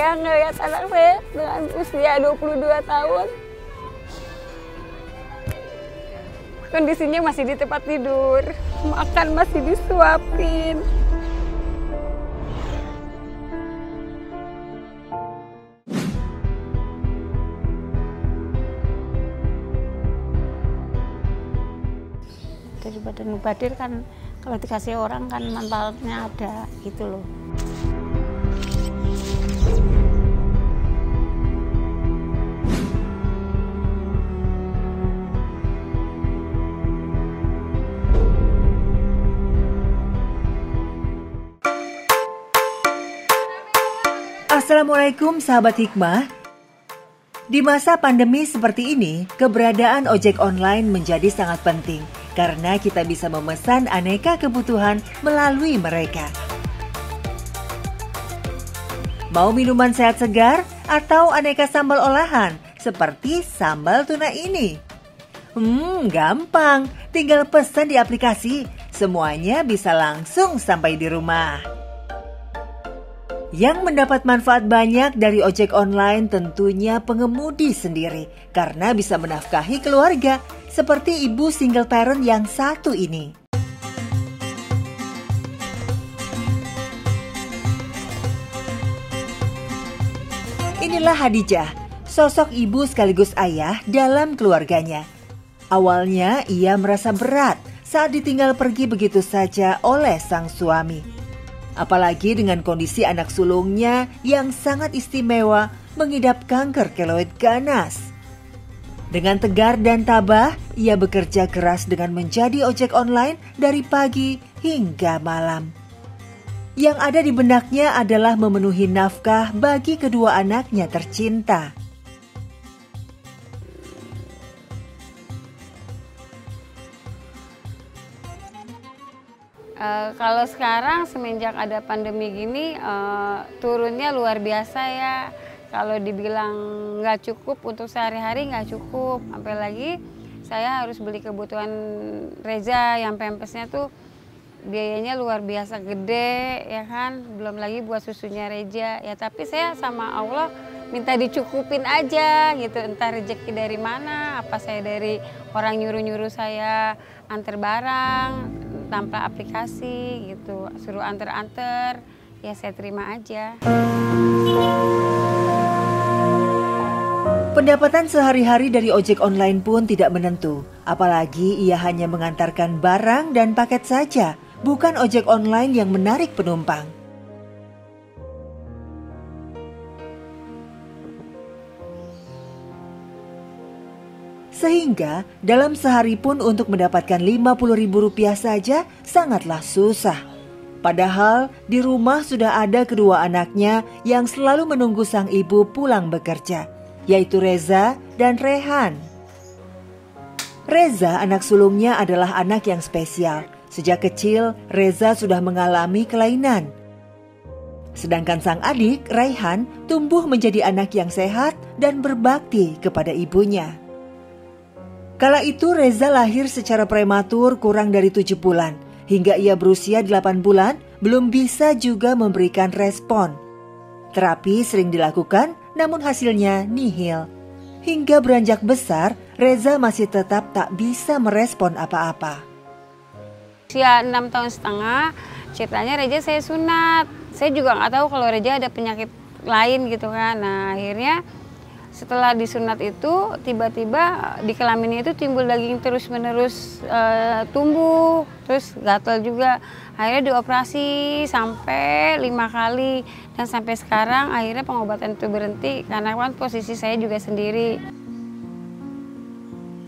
Saya ngeliat anak saya dengan usia 22 tahun. Kondisinya masih di tempat tidur, makan masih disuapin. Daripada nubadir kan kalau dikasih orang kan manfaatnya ada gitu loh. Assalamualaikum sahabat hikmah. Di masa pandemi seperti ini, keberadaan ojek online menjadi sangat penting karena kita bisa memesan aneka kebutuhan melalui mereka. Mau minuman sehat segar atau aneka sambal olahan seperti sambal tuna ini? Gampang, tinggal pesan di aplikasi. Semuanya bisa langsung sampai di rumah. Yang mendapat manfaat banyak dari ojek online tentunya pengemudi sendiri karena bisa menafkahi keluarga seperti ibu single parent yang satu ini. Inilah Hadijah, sosok ibu sekaligus ayah dalam keluarganya. Awalnya ia merasa berat saat ditinggal pergi begitu saja oleh sang suami. Apalagi dengan kondisi anak sulungnya yang sangat istimewa mengidap kanker keloid ganas. Dengan tegar dan tabah, ia bekerja keras dengan menjadi ojek online dari pagi hingga malam. Yang ada di benaknya adalah memenuhi nafkah bagi kedua anaknya tercinta. Kalau sekarang semenjak ada pandemi gini turunnya luar biasa ya. Kalau dibilang nggak cukup untuk sehari-hari nggak cukup. Apalagi saya harus beli kebutuhan Reza yang pampasnya tuh biayanya luar biasa gede ya kan. Belum lagi buat susunya Reza ya. Tapi saya sama Allah minta dicukupin aja gitu. Entah rezeki dari mana. Apa saya dari orang nyuruh-nyuruh saya antar barang tanpa aplikasi gitu, suruh anter-anter, ya saya terima aja. Pendapatan sehari-hari dari ojek online pun tidak menentu, apalagi ia hanya mengantarkan barang dan paket saja, bukan ojek online yang menarik penumpang. Sehingga dalam sehari pun untuk mendapatkan Rp50.000 saja sangatlah susah. Padahal di rumah sudah ada kedua anaknya yang selalu menunggu sang ibu pulang bekerja, yaitu Reza dan Rehan. Reza, anak sulungnya, adalah anak yang spesial. Sejak kecil, Reza sudah mengalami kelainan. Sedangkan sang adik, Raihan, tumbuh menjadi anak yang sehat dan berbakti kepada ibunya. Kala itu Reza lahir secara prematur kurang dari 7 bulan. Hingga ia berusia 8 bulan belum bisa juga memberikan respon. Terapi sering dilakukan namun hasilnya nihil. Hingga beranjak besar Reza masih tetap tak bisa merespon apa-apa. Usia 6 tahun setengah ceritanya Reza saya sunat. Saya juga nggak tahu kalau Reza ada penyakit lain gitu kan. Nah akhirnya setelah disunat itu tiba-tiba di kelaminnya itu timbul daging terus-menerus tumbuh, terus gatal juga. Akhirnya dioperasi sampai 5 kali dan sampai sekarang akhirnya pengobatan itu berhenti karena kan posisi saya juga sendiri.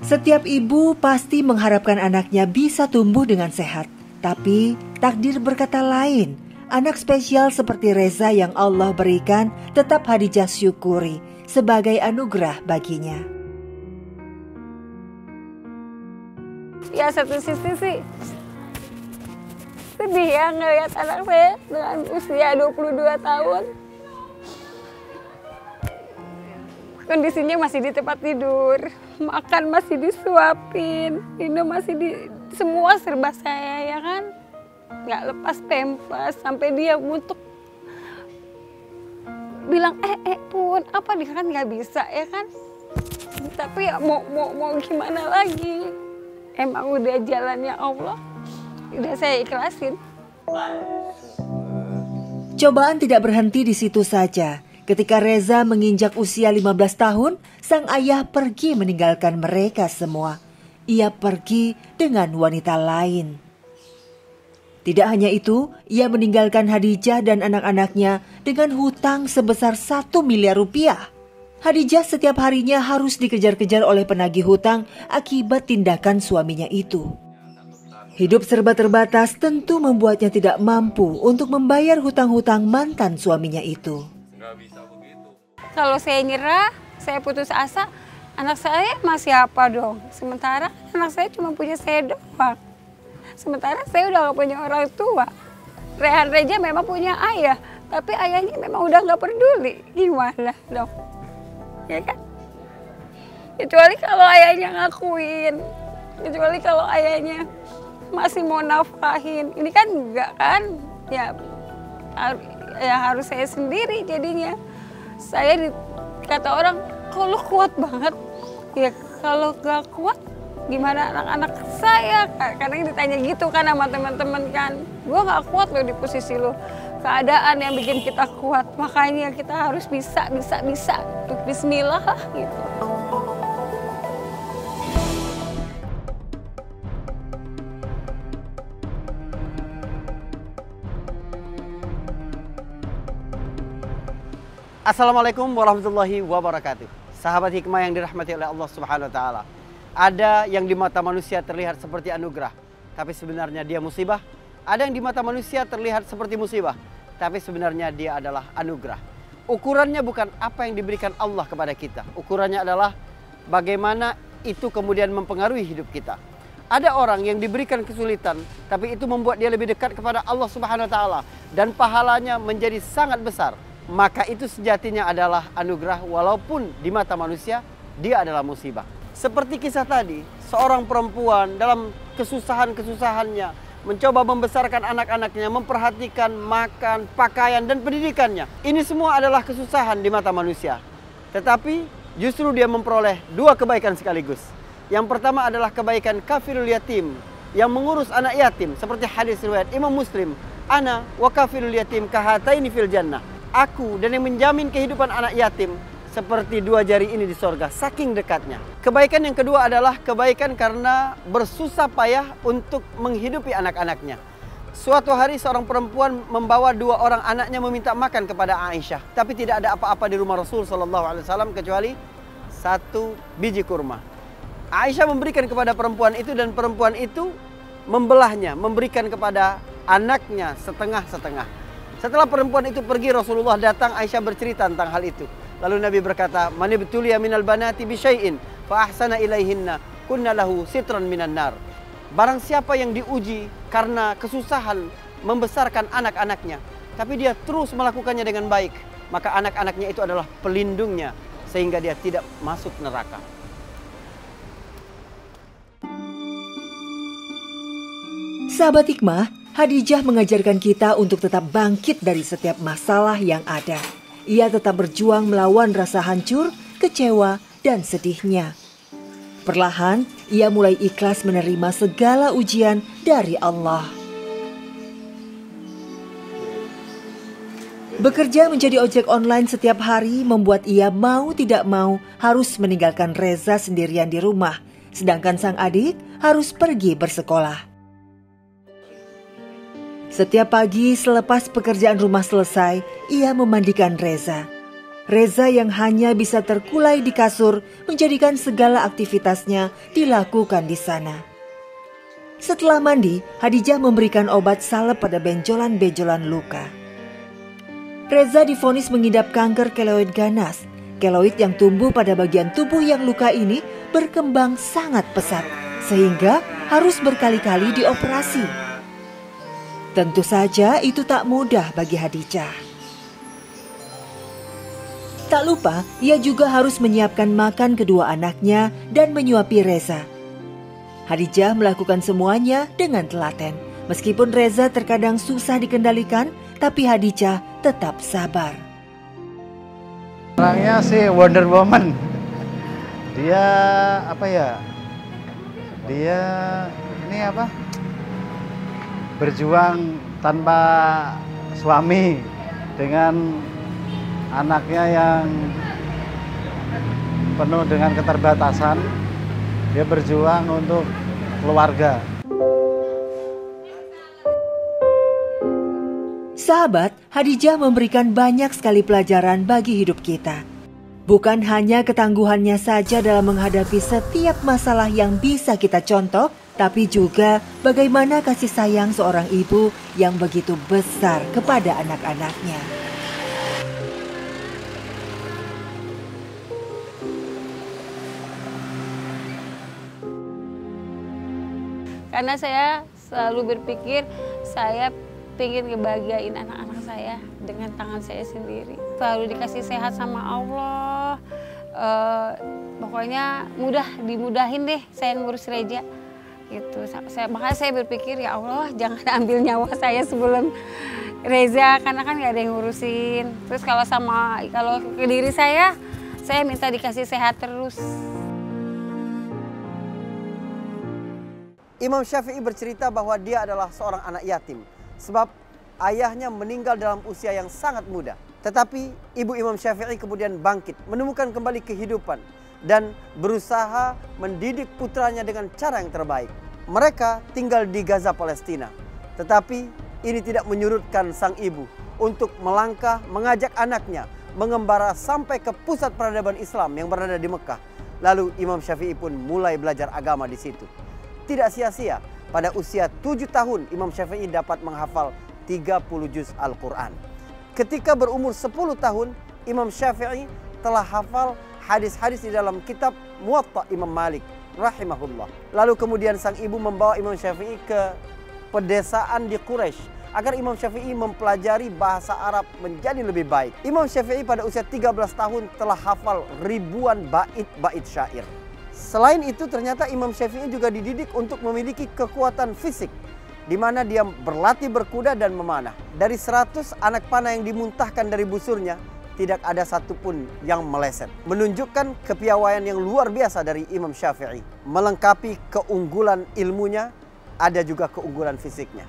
Setiap ibu pasti mengharapkan anaknya bisa tumbuh dengan sehat, tapi takdir berkata lain. Anak spesial seperti Reza yang Allah berikan tetap Hadijah syukuri sebagai anugerah baginya. Ya satu sisi sih sedih ya ngeliat anak saya dengan usia 22 tahun. Kondisinya masih di tempat tidur, makan masih disuapin, minum masih semua serba saya ya kan. Nggak lepas pempas sampai dia untuk bilang pun apa dia kan nggak bisa ya kan. Tapi ya mau gimana lagi? Emang udah jalannya Allah, udah saya ikhlasin. Cobaan tidak berhenti di situ saja. Ketika Reza menginjak usia 15 tahun, sang ayah pergi meninggalkan mereka semua. Ia pergi dengan wanita lain. Tidak hanya itu, ia meninggalkan Hadijah dan anak-anaknya dengan hutang sebesar 1 miliar rupiah. Hadijah setiap harinya harus dikejar-kejar oleh penagih hutang akibat tindakan suaminya itu. Hidup serba terbatas tentu membuatnya tidak mampu untuk membayar hutang-hutang mantan suaminya itu. Kalau saya nyerah, saya putus asa, anak saya masih apa dong? Sementara anak saya cuma punya saya doang. Sementara saya udah gak punya orang tua. Rehan Reja memang punya ayah, tapi ayahnya memang udah gak peduli. Gimana dong? Ya kan? Kecuali kalau ayahnya ngakuin, kecuali kalau ayahnya masih mau nafkahin. Ini kan enggak kan? Ya harus saya sendiri jadinya. Saya kata orang, kok lu kuat banget? Ya kalau gak kuat, gimana anak-anak saya? Kadang ditanya gitu kan sama teman-teman kan. Gue gak kuat loh di posisi lu. Keadaan yang bikin kita kuat. Makanya kita harus bisa. Bismillah lah gitu. Assalamualaikum warahmatullahi wabarakatuh. Sahabat hikmah yang dirahmati oleh Allah Subhanahu wa taala. Ada yang di mata manusia terlihat seperti anugerah, tapi sebenarnya dia musibah. Ada yang di mata manusia terlihat seperti musibah, tapi sebenarnya dia adalah anugerah. Ukurannya bukan apa yang diberikan Allah kepada kita. Ukurannya adalah bagaimana itu kemudian mempengaruhi hidup kita. Ada orang yang diberikan kesulitan, tapi itu membuat dia lebih dekat kepada Allah Subhanahu wa taala dan pahalanya menjadi sangat besar. Maka itu sejatinya adalah anugerah walaupun di mata manusia dia adalah musibah. Seperti kisah tadi, seorang perempuan dalam kesusahan-kesusahannya mencoba membesarkan anak-anaknya, memperhatikan makan, pakaian, dan pendidikannya. Ini semua adalah kesusahan di mata manusia. Tetapi justru dia memperoleh 2 kebaikan sekaligus. Yang pertama adalah kebaikan kafilul yatim, yang mengurus anak yatim. Seperti hadis riwayat Imam Muslim, Ana wa kafilul yatim kahataini fil jannah. Aku dan yang menjamin kehidupan anak yatim seperti 2 jari ini di sorga, saking dekatnya. Kebaikan yang kedua adalah kebaikan karena bersusah payah untuk menghidupi anak-anaknya. Suatu hari seorang perempuan membawa 2 orang anaknya meminta makan kepada Aisyah, tapi tidak ada apa-apa di rumah Rasul SAW kecuali 1 biji kurma. Aisyah memberikan kepada perempuan itu dan perempuan itu membelahnya, memberikan kepada anaknya setengah-setengah. Setelah perempuan itu pergi, Rasulullah datang, Aisyah bercerita tentang hal itu. Lalu Nabi berkata, "Man ibtuliya minal banati bi syai'in fa ahsana ilaihinna kunna lahu sitran minan nar." Barang siapa yang diuji karena kesusahan membesarkan anak-anaknya, tapi dia terus melakukannya dengan baik, maka anak-anaknya itu adalah pelindungnya sehingga dia tidak masuk neraka. Sahabat hikmah, Hadijah mengajarkan kita untuk tetap bangkit dari setiap masalah yang ada. Ia tetap berjuang melawan rasa hancur, kecewa, dan sedihnya. Perlahan, ia mulai ikhlas menerima segala ujian dari Allah. Bekerja menjadi ojek online setiap hari membuat ia mau tidak mau harus meninggalkan Reza sendirian di rumah, sedangkan sang adik harus pergi bersekolah. Setiap pagi selepas pekerjaan rumah selesai, ia memandikan Reza. Reza yang hanya bisa terkulai di kasur menjadikan segala aktivitasnya dilakukan di sana. Setelah mandi, Hadijah memberikan obat salep pada benjolan-benjolan luka. Reza divonis mengidap kanker keloid ganas. Keloid yang tumbuh pada bagian tubuh yang luka ini berkembang sangat pesat, sehingga harus berkali-kali dioperasi. Tentu saja itu tak mudah bagi Hadijah. Tak lupa, ia juga harus menyiapkan makan kedua anaknya dan menyuapi Reza. Hadijah melakukan semuanya dengan telaten. Meskipun Reza terkadang susah dikendalikan, tapi Hadijah tetap sabar. Orangnya sih Wonder Woman. Dia apa ya? Dia ini apa? Berjuang tanpa suami dengan anaknya yang penuh dengan keterbatasan. Dia berjuang untuk keluarga. Sahabat, Hadijah memberikan banyak sekali pelajaran bagi hidup kita. Bukan hanya ketangguhannya saja dalam menghadapi setiap masalah yang bisa kita contoh, tapi juga bagaimana kasih sayang seorang ibu yang begitu besar kepada anak-anaknya. Karena saya selalu berpikir saya ingin ngebahagiain anak-anak saya dengan tangan saya sendiri. Selalu dikasih sehat sama Allah. Pokoknya dimudahin deh saya ngurus Reja. Gitu. Makanya saya berpikir, ya Allah jangan ambil nyawa saya sebelum Reza, karena kan nggak ada yang ngurusin. Terus kalau ke diri saya minta dikasih sehat terus. Imam Syafi'i bercerita bahwa dia adalah seorang anak yatim. Sebab ayahnya meninggal dalam usia yang sangat muda. Tetapi ibu Imam Syafi'i kemudian bangkit, menemukan kembali kehidupan dan berusaha mendidik putranya dengan cara yang terbaik. Mereka tinggal di Gaza, Palestina. Tetapi ini tidak menyurutkan sang ibu untuk melangkah mengajak anaknya mengembara sampai ke pusat peradaban Islam yang berada di Mekah. Lalu Imam Syafi'i pun mulai belajar agama di situ. Tidak sia-sia, pada usia 7 tahun Imam Syafi'i dapat menghafal 30 juz Al-Quran. Ketika berumur 10 tahun, Imam Syafi'i telah hafal hadis-hadis di dalam kitab Muwatta Imam Malik rahimahullah. Lalu kemudian sang ibu membawa Imam Syafi'i ke pedesaan di Quraisy agar Imam Syafi'i mempelajari bahasa Arab menjadi lebih baik. Imam Syafi'i pada usia 13 tahun telah hafal ribuan bait-bait syair. Selain itu ternyata Imam Syafi'i juga dididik untuk memiliki kekuatan fisik, di mana dia berlatih berkuda dan memanah. Dari 100 anak panah yang dimuntahkan dari busurnya, tidak ada satupun yang meleset. Menunjukkan kepiawaian yang luar biasa dari Imam Syafi'i. Melengkapi keunggulan ilmunya, ada juga keunggulan fisiknya.